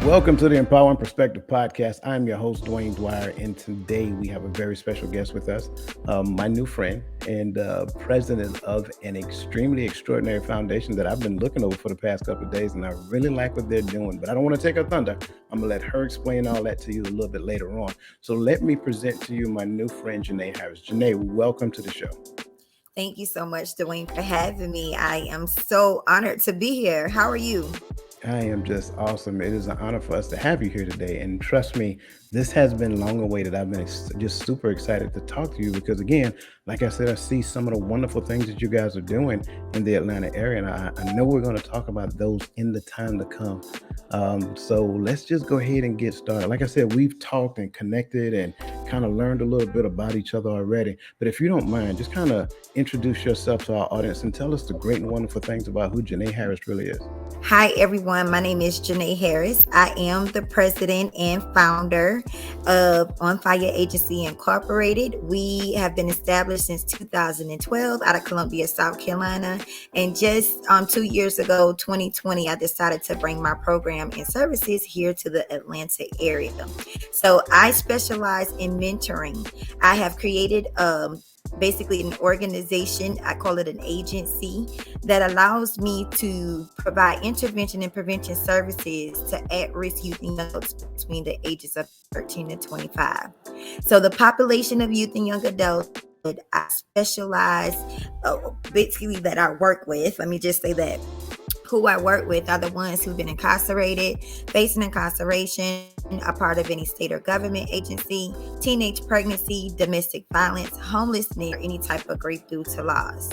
Welcome to the Empowering Perspective Podcast. I'm your host, Dwayne Dwyer, and today we have a very special guest with us, my new friend and president of an extremely extraordinary foundation that I've been looking over for the past couple of days, and I really like what they're doing, but I don't want to take her thunder. I'm going to let her explain all that to you a little bit later on. So let me present to you my new friend, Janea Harris. Janea, welcome to the show. Thank you so much, Dwayne, for having me. I am so honored to be here. How are you? I am just awesome. It is an honor for us to have you here today. And trust me, this has been long awaited. I've been just super excited to talk to you because, again, like I said, I see some of the wonderful things that you guys are doing in the Atlanta area. And I know we're going to talk about those in the time to come. So let's just go ahead and get started. Like I said, we've talked and connected and kind of learned a little bit about each other already. But if you don't mind, just kind of introduce yourself to our audience and tell us the great and wonderful things about who Janea Harris really is. Hi, everyone. My name is Janea Harris. I am the president and founder of ONFIYA Agency Incorporated. We have been established since 2012 out of Columbia, South Carolina. And just 2 years ago, 2020, I decided to bring my program and services here to the Atlanta area. So I specialize in mentoring. I have created basically an organization, I call it an agency, that allows me to provide intervention and prevention services to at-risk youth and adults between the ages of 13 and 25. So the population of youth and young adults I specialize, basically that I work with, let me just say that, who I work with are the ones who've been incarcerated, facing incarceration, a part of any state or government agency, teenage pregnancy, domestic violence, homelessness, or any type of grief due to loss.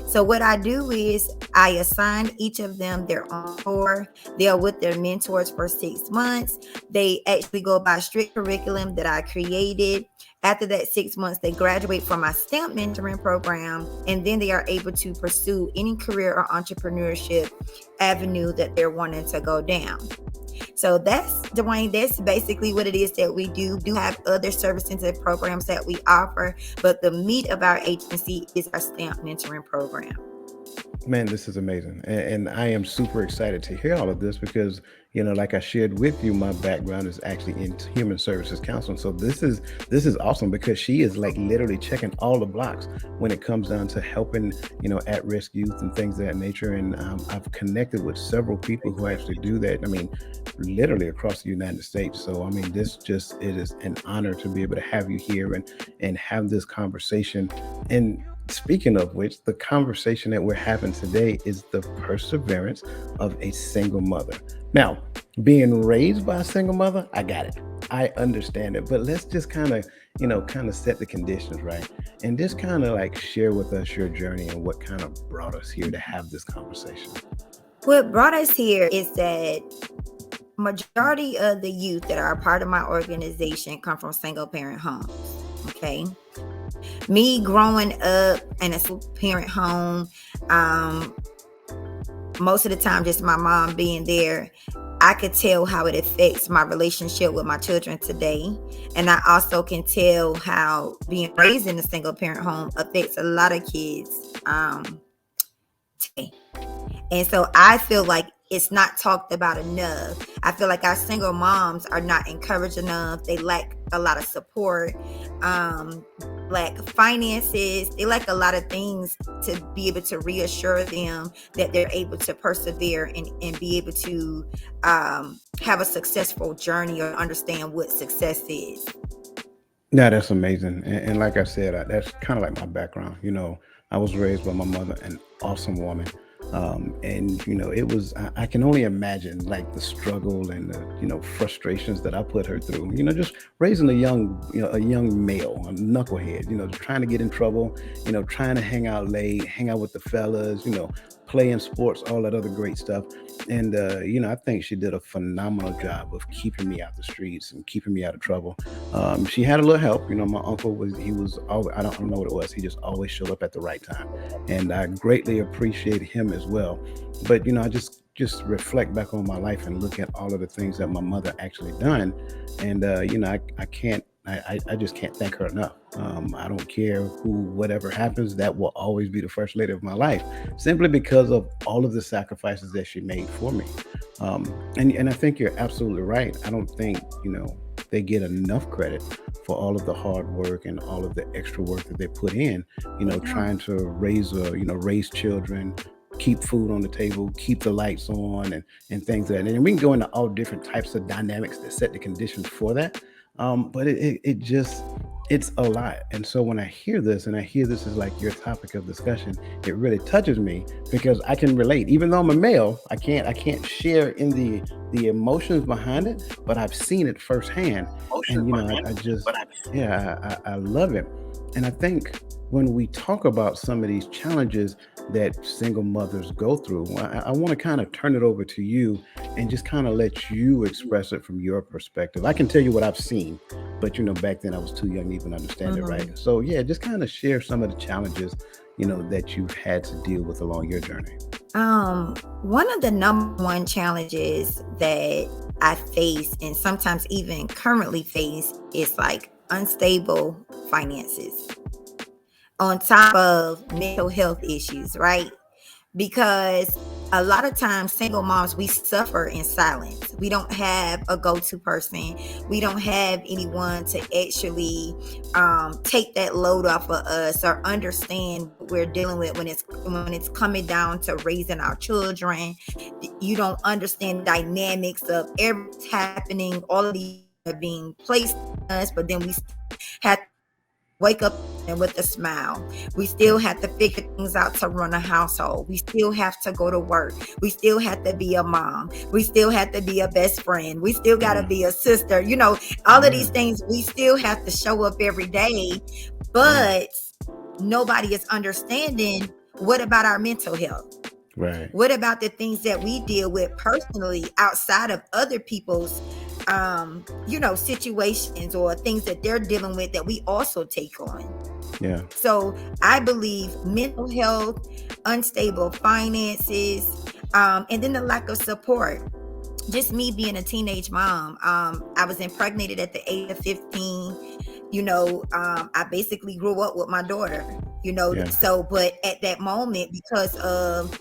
So what I do is I assign each of them their own mentor. They're with their mentors for 6 months. They actually go by strict curriculum that I created. After that 6 months, they graduate from my STEM mentoring program, and then they are able to pursue any career or entrepreneurship avenue that they're wanting to go down. So that's, Dwayne, that's basically what it is that we do. We do have other services and programs that we offer, but the meat of our agency is our STEM mentoring program. Man, this is amazing. And I am super excited to hear all of this because, like I shared with you, my background is actually in human services counseling. So this is awesome because she is like literally checking all the blocks when it comes down to helping, at-risk youth and things of that nature. And I've connected with several people who actually do that. I mean, literally across the United States. So, I mean, it is an honor to be able to have you here and have this conversation. And speaking of which, the conversation that we're having today is the perseverance of a single mother. Now, being raised by a single mother, I got it. I understand it. But let's just kind of set the conditions, right? And just kind of like share with us your journey and what kind of brought us here to have this conversation. What brought us here is that majority of the youth that are a part of my organization come from single parent homes. Okay. Me growing up in a single parent home, most of the time just my mom being there, I could tell how it affects my relationship with my children today. And I also can tell how being raised in a single parent home affects a lot of kids today. And so I feel like it's not talked about enough. I feel like our single moms are not encouraged enough. They lack a lot of support, lack finances. They lack a lot of things to be able to reassure them that they're able to persevere and be able to have a successful journey or understand what success is. Yeah, that's amazing. And like I said, that's kind of like my background. I was raised by my mother, an awesome woman. And it was, I can only imagine like the struggle and the, frustrations that I put her through, just raising a young male, a knucklehead, trying to get in trouble, trying to hang out late, hang out with the fellas, playing sports, all that other great stuff. And, I think she did a phenomenal job of keeping me out the streets and keeping me out of trouble. She had a little help. My uncle he was always, I don't know what it was. He just always showed up at the right time. And I greatly appreciate him as well. But, I just reflect back on my life and look at all of the things that my mother actually done. And, I can't I just can't thank her enough. I don't care who, whatever happens, that will always be the first lady of my life, simply because of all of the sacrifices that she made for me. And I think you're absolutely right. I don't think they get enough credit for all of the hard work and all of the extra work that they put in. They Trying don't. to raise children, keep food on the table, keep the lights on, and things like that. And we can go into all different types of dynamics that set the conditions for that. But it just it's a lot. And so when I hear this, and I hear this is like your topic of discussion, it really touches me because I can relate. Even though I'm a male, I can't share in the emotions behind it, but I've seen it firsthand. And I just, yeah, I love it. And I think when we talk about some of these challenges that single mothers go through, I want to kind of turn it over to you and just kind of let you express it from your perspective. I can tell you what I've seen, but back then I was too young to even understand it, right? Mhm. So yeah, just kind of share some of the challenges, that you've had to deal with along your journey. One of the number one challenges that I face and sometimes even currently face is like unstable finances on top of mental health issues, right? Because a lot of times single moms, we suffer in silence. We don't have a go-to person. We don't have anyone to actually take that load off of us or understand what we're dealing with when it's coming down to raising our children. You don't understand the dynamics of everything's happening. All of these are being placed on us, but then we have wake up and with a smile. We still Yeah. have to figure things out to run a household. We still have to go to work. We still have to be a mom. We still have to be a best friend. We still got to Yeah. be a sister. All of these Yeah. things, we still have to show up every day. Yeah. But nobody is understanding what about our mental health? Right. What about the things that we deal with personally outside of other people's situations or things that they're dealing with that we also take on? Yeah. So I believe mental health, unstable finances, and then the lack of support. Just me being a teenage mom, I was impregnated at the age of 15. I basically grew up with my daughter. Yeah. So but at that moment, because of,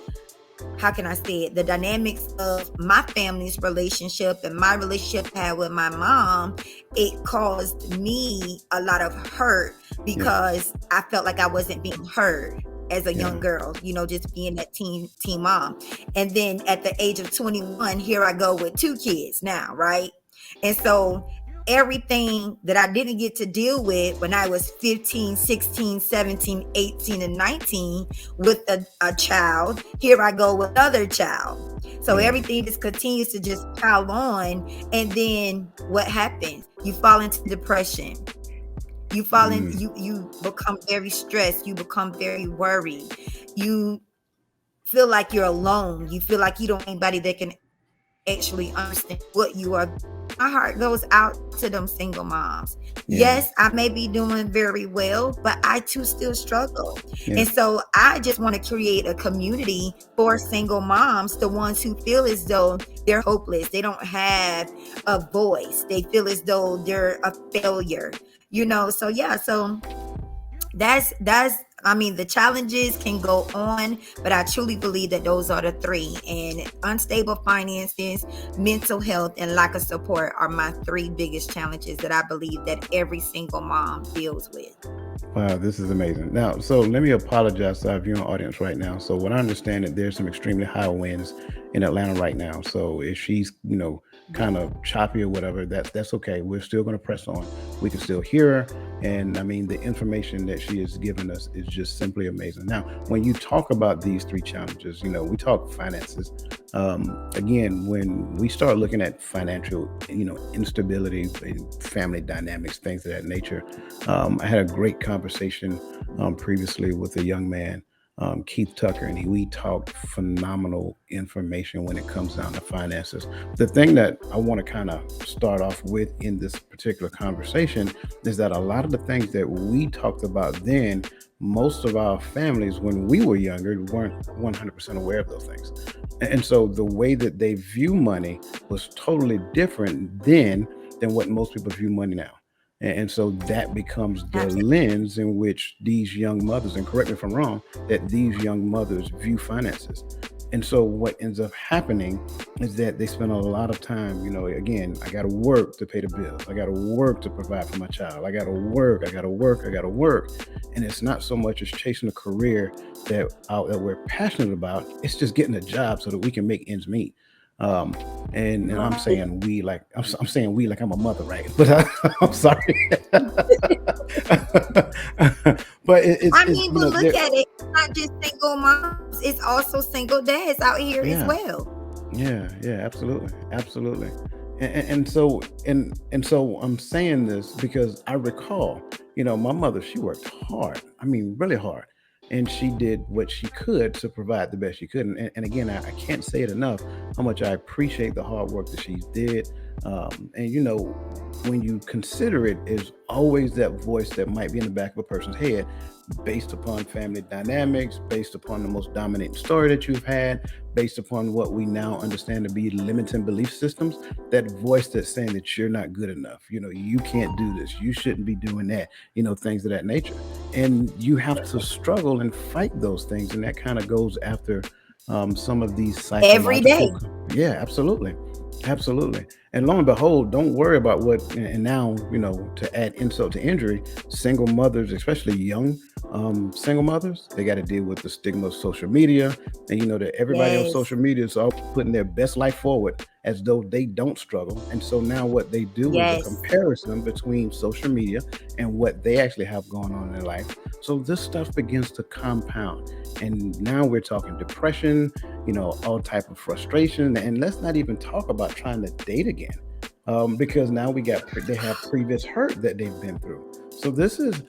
how can I say it, the dynamics of my family's relationship and my relationship I had with my mom, it caused me a lot of hurt Yeah. because I felt like I wasn't being heard as a young Yeah. girl, just being that teen mom. And then at the age of 21, here I go with two kids now, right? And so everything that I didn't get to deal with when I was 15, 16, 17, 18, and 19 with a child, here I go with another child. So Yeah. everything just continues to just pile on. And then what happens? You fall into depression. Mm. You become very stressed. You become very worried. You feel like you're alone. You feel like you don't have anybody that can actually understand what you are. My heart goes out to them single moms. Yeah. Yes, I may be doing very well, but I too still struggle. Yeah. And so I just want to create a community for single moms, the ones who feel as though they're hopeless. They don't have a voice. They feel as though they're a failure. So yeah, so that's I mean, the challenges can go on, but I truly believe that those are the three. And unstable finances, mental health, and lack of support are my three biggest challenges that I believe that every single mom deals with. Wow, this is amazing. Now, so let me apologize to our viewing audience right now. So, what I understand that there's some extremely high winds in Atlanta right now. So, if she's kind of choppy or whatever, that's okay. We're still going to press on. We can still hear her, and I mean the information that she has given us is just simply amazing. Now, when you talk about these three challenges, we talk finances. Again, when we start looking at financial, instability, family dynamics, things of that nature, I had a great conversation previously with a young man, Keith Tucker, and we talked phenomenal information when it comes down to finances. The thing that I want to kind of start off with in this particular conversation is that a lot of the things that we talked about then, most of our families, when we were younger, weren't 100% aware of those things. And so the way that they view money was totally different then than what most people view money now. And so that becomes the Absolutely. lens in which these young mothers, and correct me if I'm wrong, that these young mothers view finances. And so what ends up happening is that they spend a lot of time, again, I got to work to pay the bills. I got to work to provide for my child. I got to work, I got to work. And it's not so much as chasing a career that we're passionate about. It's just getting a job so that we can make ends meet. Um, and I'm Right. saying we like I'm saying we like I'm a mother, right? But I'm sorry. But I it's mean, but look at it. It's not just single moms, it's also single dads out here as yeah. well. Yeah, absolutely, absolutely. And so I'm saying this because I recall, my mother, she worked hard. I mean, really hard. And she did what she could to provide the best she could. And again, I can't say it enough how much I appreciate the hard work that she did. And when you consider it, is always that voice that might be in the back of a person's head based upon family dynamics, based upon the most dominant story that you've had, based upon what we now understand to be limiting belief systems, that voice that's saying that you're not good enough, you can't do this, you shouldn't be doing that, things of that nature. And you have to struggle and fight those things. And that kind of goes after some of these Every psychological. day. Yeah, absolutely. Absolutely. And lo and behold, don't worry about what, and now, to add insult to injury, single mothers, especially young single mothers, they got to deal with the stigma of social media. And that everybody on Yes. social media is all putting their best life forward as though they don't struggle. And so now what they do is a Yes. comparison between social media and what they actually have going on in their life. So this stuff begins to compound. And now we're talking depression, all type of frustration. And let's not even talk about trying to date again, because now they have previous hurt that they've been through. So this is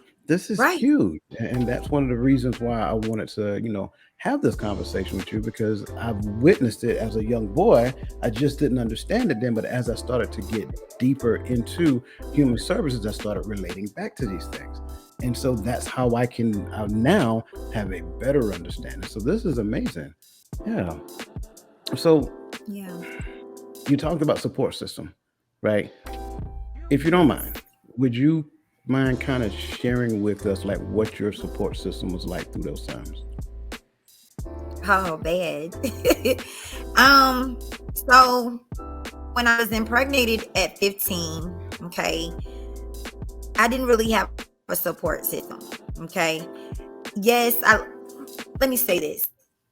Right. huge, and that's one of the reasons why I wanted to have this conversation with you, because I've witnessed it as a young boy. I just didn't understand it then, but as I started to get deeper into human services, I started relating back to these things. And so that's how I can now have a better understanding. So this is amazing. Yeah. So Yeah. you talked about support system, right? If you don't mind, would you mind kind of sharing with us like what your support system was like through those times? Oh, bad. um, so when I was impregnated at 15, okay, I didn't really have a support system. Okay. Yes, let me say this.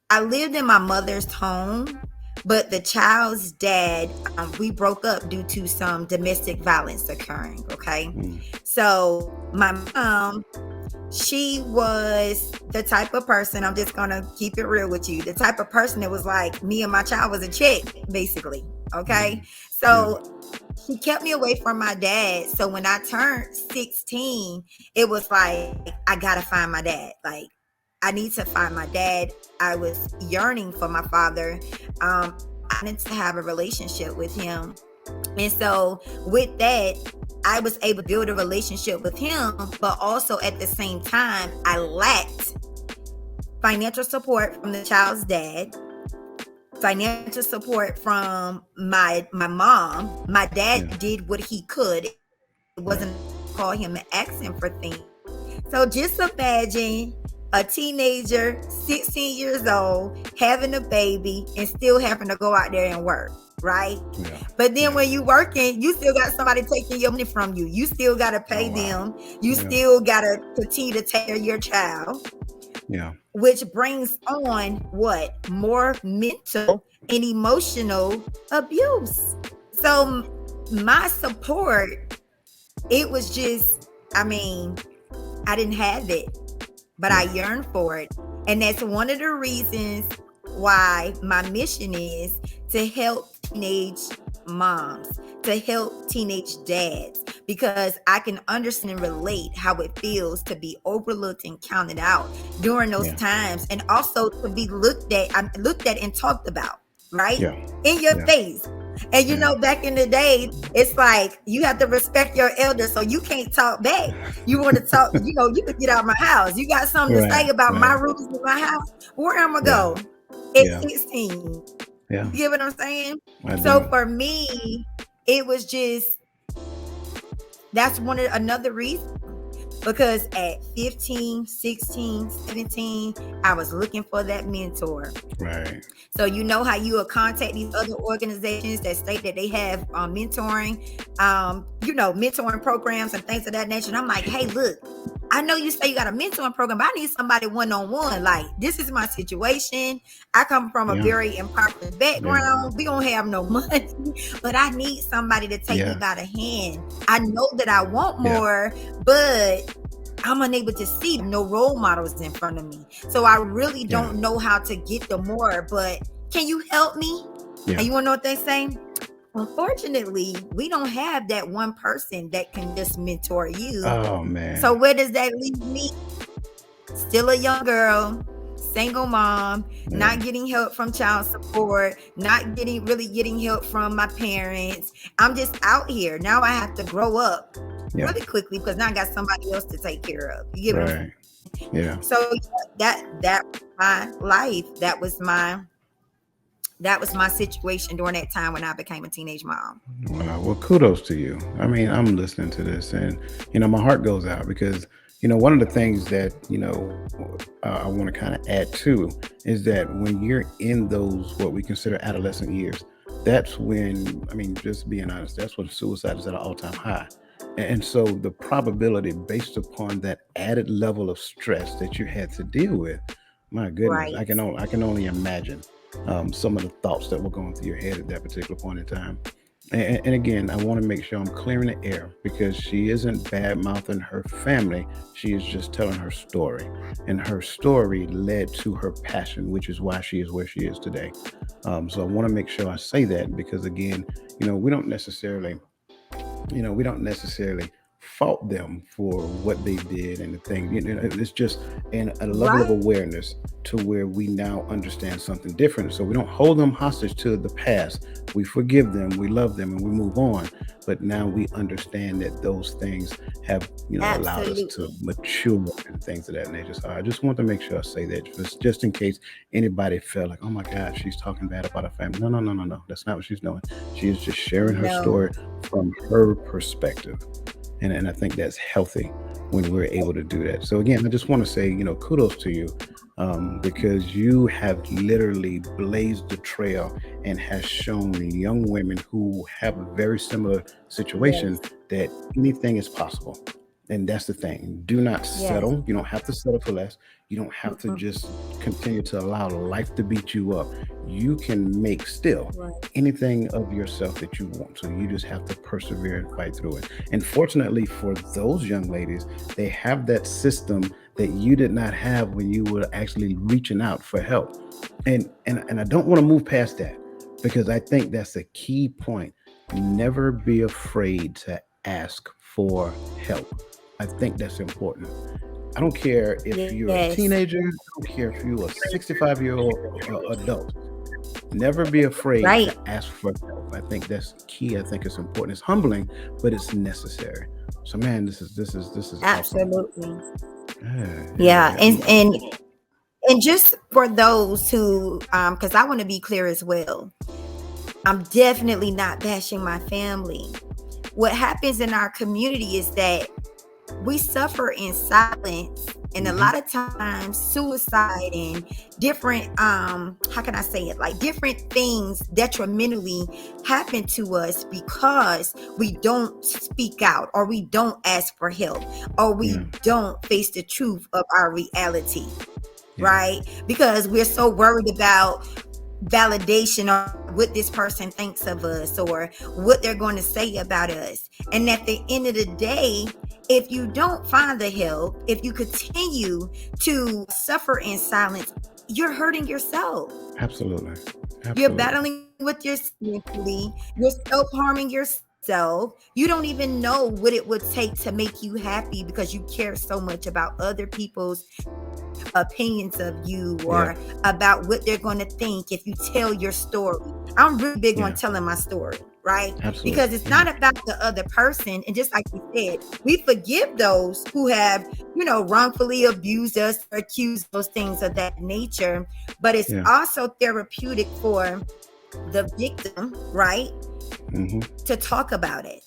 I lived in my mother's home, but the child's dad, we broke up due to some domestic violence occurring. Okay. Mm, So my mom, she was the type of person, I'm just gonna keep it real with you, the type of person that was like, me and my child was a chick, basically. Okay. mm, yeah, So she kept me away from my dad. So when I turned 16, it was like, I gotta find my dad. Like, I need to find my dad. I was yearning for my father. I wanted to have a relationship with him. And so with that, I was able to build a relationship with him, but also at the same time, I lacked financial support from the child's dad, financial support from my mom. My yeah, dad did what he could. It right, wasn't call him and ask him for things. So just imagine a teenager, 16 years old, having a baby and still having to go out there and work, right? yeah, But then yeah. when you working, you still got somebody taking your money from you. You still got to Oh pay wow. them. You Yeah, still got to continue to take care of your child, yeah, which brings on what? More mental and emotional abuse. So my support, it was just, I mean, I didn't have it, but I yeah, yearn for it. And that's one of the reasons why my mission is to help teenage moms, to help teenage dads, because I can understand and relate how it feels to be overlooked and counted out during those yeah, times, and also to be looked at and talked about, right? yeah, In your yeah, face. And yeah. back in the day, it's like you have to respect your elders, so you can't talk back. You want to talk, you could get out of my house. You got something to Right, say about my right. rules in my house? Where am I Yeah, go? At yeah, 16. yeah. You get what I'm saying? I So do. for me, it was just That's another reason, because at 15, 16, 17, I was looking for that mentor. Right. So you know how you will contact these other organizations that state that they have mentoring, mentoring programs and things of that nature. And I'm like, hey, look, I know you say you got a mentoring program, but I need somebody one-on-one. Like, this is my situation. I come from a Yeah. very impoverished background. We don't have no money, but I need somebody to take me by the hand. I know that I want more, but I'm unable to see no role models in front of me. So I really don't know how to get the more, but can you help me? And you want to know what they say? Unfortunately, we don't have that one person that can just mentor you. Oh, man. So where does that leave me? Still a young girl, single mom, not getting help from child support, not getting help from my parents. I'm just out here. Now I have to grow up really quickly because now I got somebody else to take care of. You get what I'm saying? Yeah. So that was my life. That was my situation during that time when I became a teenage mom. Wow. Well, kudos to you. I mean, I'm listening to this, and my heart goes out because one of the things that I want to kind of add to is that when you're in those what we consider adolescent years, that's when, I mean, just being honest, that's when suicide is at an all-time high. And so the probability based upon that added level of stress that you had to deal with, my goodness, I can only imagine some of the thoughts that were going through your head at that particular point in time. And again, I want to make sure I'm clearing the air because she isn't bad mouthing her family. She is just telling her story. And her story led to her passion, which is why she is where she is today. So I want to make sure I say that because, again, we don't necessarily fault them for what they did and the thing. It's just a level of awareness to where we now understand something different. So we don't hold them hostage to the past. We forgive them, we love them, and we move on. But now we understand that those things have, allowed us to mature and things of that nature. So I just want to make sure I say that just in case anybody felt like, oh my God, she's talking bad about her family. No. That's not what she's doing. She is just sharing her story from her perspective. And I think that's healthy when we're able to do that. So again, I just want to say, kudos to you because you have literally blazed the trail and has shown young women who have a very similar situation that anything is possible. And that's the thing. Do not settle. You don't have to settle for less. You don't have to just continue to allow life to beat you up. You can make still anything of yourself that you want. So you just have to persevere and fight through it. And fortunately for those young ladies, they have that system that you did not have when you were actually reaching out for help. And I don't want to move past that because I think that's a key point. Never be afraid to ask for help. I think that's important. I don't care if you're a teenager. I don't care if you're a 65-year-old adult. Never be afraid to ask for help. I think that's key. I think it's important. It's humbling, but it's necessary. So, man, this is absolutely awesome. Yeah. And just for those who, because I want to be clear as well, I'm definitely not bashing my family. What happens in our community is that we suffer in silence, and a lot of times suicide and different how can I say it, like different things detrimentally happen to us because we don't speak out, or we don't ask for help, or we don't face the truth of our reality, right? Because we're so worried about validation or what this person thinks of us or what they're going to say about us. And at the end of the day, if you don't find the help, if you continue to suffer in silence, you're hurting yourself. Absolutely. You're battling with yourself mentally. You're self-harming yourself. You don't even know what it would take to make you happy because you care so much about other people's opinions of you or about what they're going to think if you tell your story. I'm really big on telling my story, right? Absolutely. Because it's not about the other person. And just like you said, we forgive those who have, wrongfully abused us or accused those things of that nature. But it's also therapeutic for the victim, right? To talk about it.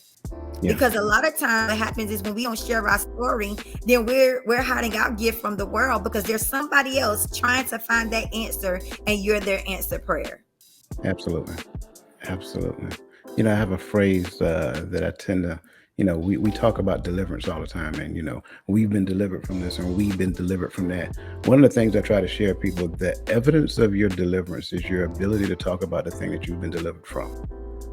Yeah, Because a lot of times what happens is when we don't share our story, then we're hiding our gift from the world because there's somebody else trying to find that answer and you're their answer prayer. absolutely. Absolutely. I have a phrase that I tend to, we talk about deliverance all the time, and, we've been delivered from this and we've been delivered from that. One of the things I try to share people, the evidence of your deliverance is your ability to talk about the thing that you've been delivered from.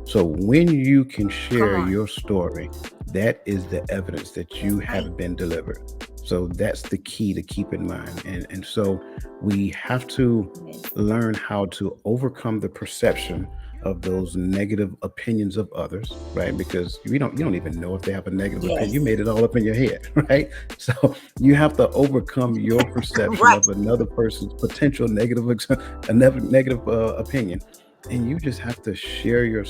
So when you can Come share on. your story, that is the evidence that That's you right. have been delivered. So that's the key to keep in mind. And so we have to Yes. learn how to overcome the perception of those negative opinions of others, right? Because you don't even know if they have a negative opinion. You Yes. made it all up in your head, right? So you have to overcome your perception Right. of another person's potential negative, a negative opinion, and you just have to share your